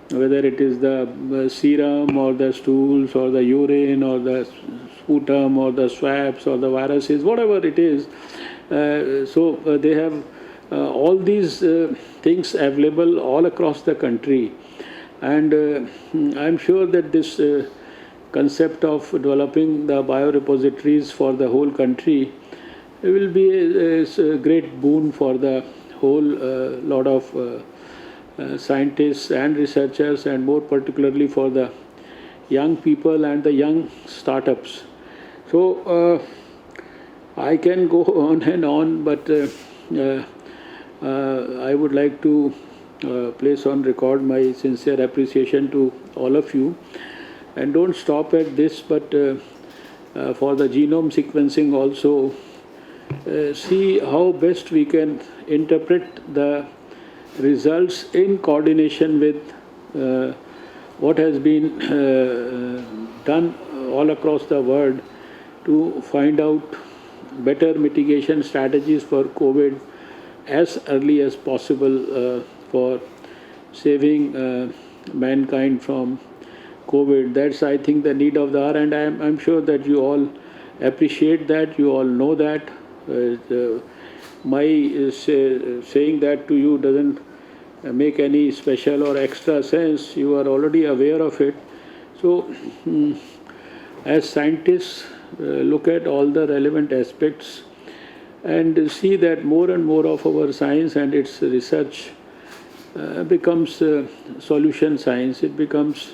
whether it is the serum or the stools or the urine or the sputum or the swabs or the viruses, whatever it is. So they have all these things available all across the country, and I'm sure that this concept of developing the biorepositories for the whole country will be a great boon for the whole lot of scientists and researchers, and more particularly for the young people and the young startups. So I can go on and on, but I would like to place on record my sincere appreciation to all of you. And don't stop at this, but for the genome sequencing also, see how best we can interpret the results in coordination with what has been done all across the world to find out better mitigation strategies for COVID as early as possible for saving mankind from COVID. That's, I think, the need of the hour, and I'm sure that you all appreciate that. You all know that. My saying that to you doesn't make any special or extra sense. You are already aware of it. So, as scientists, look at all the relevant aspects and see that more and more of our science and its research becomes solution science, it becomes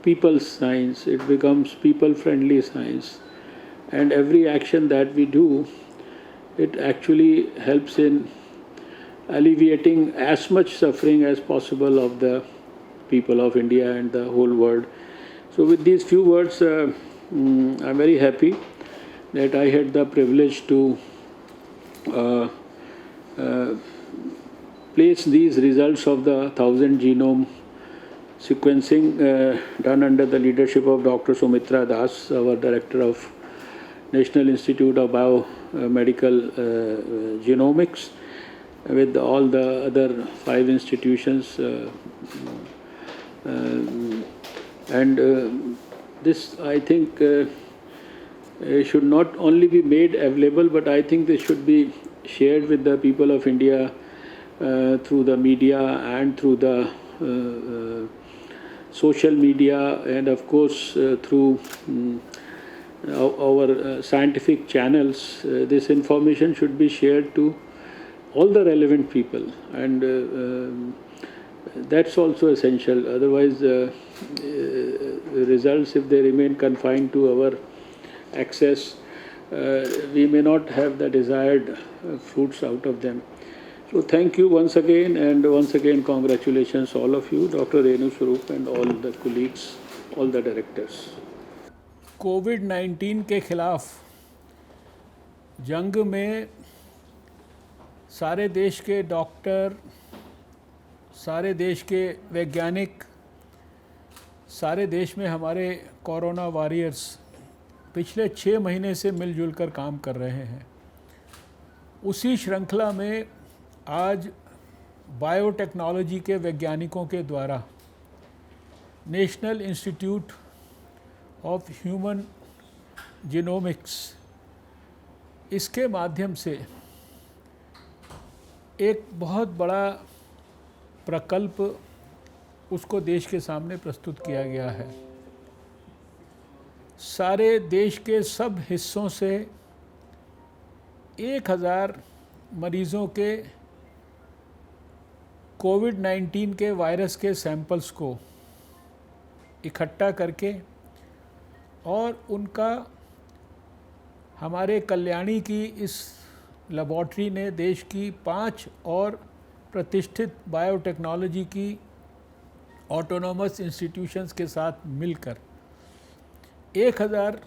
people's science, it becomes people-friendly science. And every action that we do, it actually helps in alleviating as much suffering as possible of the people of India and the whole world. So with these few words, I'm very happy that I had the privilege to place these results of the 1000 genome sequencing done under the leadership of Dr. Sumitra Das, our Director of National Institute of Biomedical Genomics, with all the other 5 institutions. This, I think, should not only be made available, but I think this should be shared with the people of India through the media and through the social media, and of course through our scientific channels. This information should be shared to all the relevant people, and that's also essential. Otherwise, results, if they remain confined to our access, we may not have the desired fruits out of them. So thank you once again, and once again congratulations all of you, Dr. Renu Swarup and all the colleagues, all the directors. कोविड-19 के खिलाफ जंग में सारे देश के doctor, सारे देश के वैज्ञानिक, सारे देश में हमारे कोरोना वॉरियर्स पिछले 6 महीने से मिलजुल कर काम कर रहे हैं। उसी श्रृंखला में आज बायोटेक्नोलॉजी के वैज्ञानिकों के द्वारा national institute of human genomics, इसके माध्यम से एक बहुत बड़ा प्रकल्प उसको देश के सामने प्रस्तुत किया गया है। सारे देश के सब हिस्सों से 1000 मरीज़ों के कोविड-19 के वायरस के सैंपल्स को इकट्ठा करके और उनका हमारे कल्याणी की इस लेबॉर्ट्री ने देश की 5 और प्रतिष्ठित बायोटेक्नोलॉजी की ऑटोनोमस इंस्टीट्यूशंस के साथ मिलकर 1000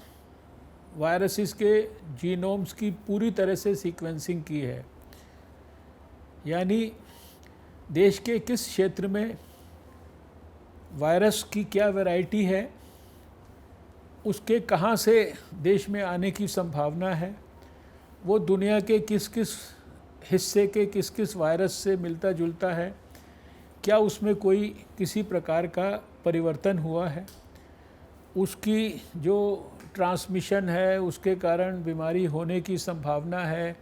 वायरसेस के जीनोम्स की पूरी तरह से सीक्वेंसिंग की है। यानी देश के किस क्षेत्र में वायरस की क्या वैरायटी है, उसके कहाँ से देश में आने की संभावना है, वो दुनिया के किस किस हिस्से के किस किस वायरस से मिलता जुलता है, क्या उसमें कोई किसी प्रकार का परिवर्तन हुआ है, उसकी जो ट्रांसमिशन है, उसके कारण बीमारी होने की संभावना है,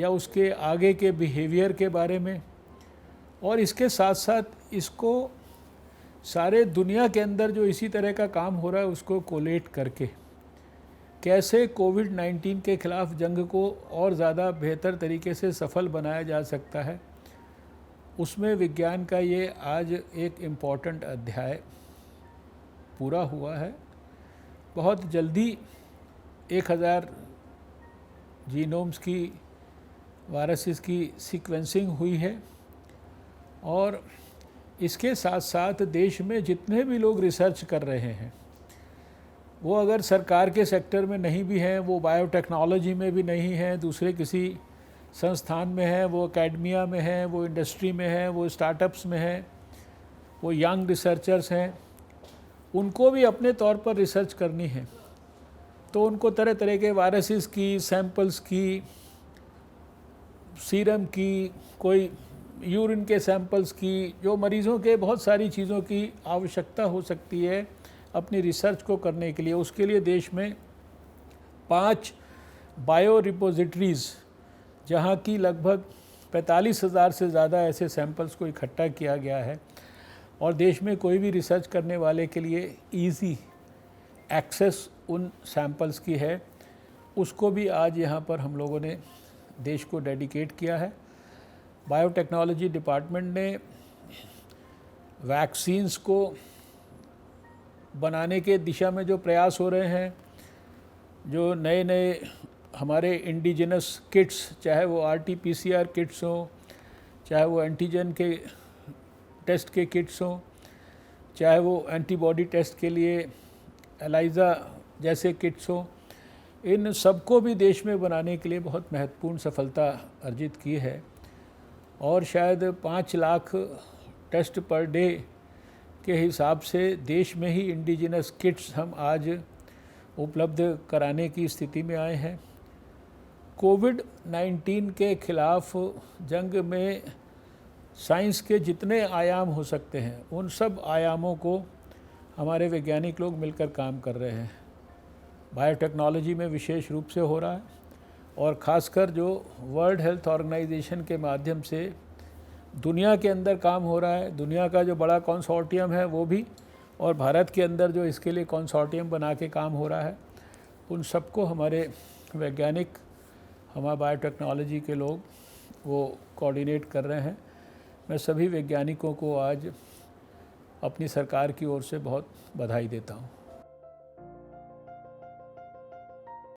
या उसके आगे के बिहेवियर के बारे में। और इसके साथ साथ इसको सारे दुनिया के अंदर जो इसी तरह का काम हो रहा है उसको कोलेट करके कैसे कोविड-19 के ख़िलाफ़ जंग को और ज़्यादा बेहतर तरीके से सफल बनाया जा सकता है, उसमें विज्ञान का ये आज एक इम्पॉर्टेंट अध्याय पूरा हुआ है। बहुत जल्दी 1000 जीनोम्स की वायरसेस की सीक्वेंसिंग हुई है, और इसके साथ साथ देश में जितने भी लोग रिसर्च कर रहे हैं, वो अगर सरकार के सेक्टर में नहीं भी हैं, वो बायोटेक्नोलॉजी में भी नहीं हैं, दूसरे किसी संस्थान में हैं, वो एकेडमिया में हैं, वो इंडस्ट्री में हैं, वो स्टार्टअप्स में हैं, वो यंग रिसर्चर्स हैं, उनको भी अपने तौर पर रिसर्च करनी है। तो उनको तरह तरह के वायरसेस की, सैंपल्स की, सीरम की, कोई यूरिन के सैंपल्स की, जो मरीज़ों के बहुत सारी चीज़ों की आवश्यकता हो सकती है अपनी रिसर्च को करने के लिए, उसके लिए देश में 5 बायो रिपोजिटरीज़ जहाँ की लगभग 45,000 से ज़्यादा ऐसे सैंपल्स को इकट्ठा किया गया है और देश में कोई भी रिसर्च करने वाले के लिए इजी एक्सेस उन सैंपल्स की है, उसको भी आज यहाँ पर हम लोगों ने देश को डेडिकेट किया है। बायोटेक्नोलॉजी डिपार्टमेंट ने वैक्सीन्स को बनाने के दिशा में जो प्रयास हो रहे हैं, जो नए नए हमारे इंडिजिनस किट्स, चाहे वो RT-PCR किट्स हों, चाहे वो एंटीजन के टेस्ट के किट्स हों, चाहे वो एंटीबॉडी टेस्ट के लिए एलाइजा जैसे किट्स हों, इन सबको भी देश में बनाने के लिए बहुत महत्वपूर्ण सफलता अर्जित की है और शायद 5 लाख टेस्ट पर डे के हिसाब से देश में ही इंडिजिनस किट्स हम आज उपलब्ध कराने की स्थिति में आए हैं। कोविड-19 के खिलाफ जंग में साइंस के जितने आयाम हो सकते हैं, उन सब आयामों को हमारे वैज्ञानिक लोग मिलकर काम कर रहे हैं। बायोटेक्नोलॉजी में विशेष रूप से हो रहा है और ख़ासकर जो वर्ल्ड हेल्थ ऑर्गेनाइजेशन के माध्यम से दुनिया के अंदर काम हो रहा है, दुनिया का जो बड़ा कंसोर्टियम है वो भी, और भारत के अंदर जो इसके लिए कंसोर्टियम बना के काम हो रहा है, उन सबको हमारे वैज्ञानिक, हमारे बायोटेक्नोलॉजी के लोग वो कोऑर्डिनेट कर रहे हैं। मैं सभी वैज्ञानिकों को आज अपनी सरकार की ओर से बहुत बधाई देता हूँ।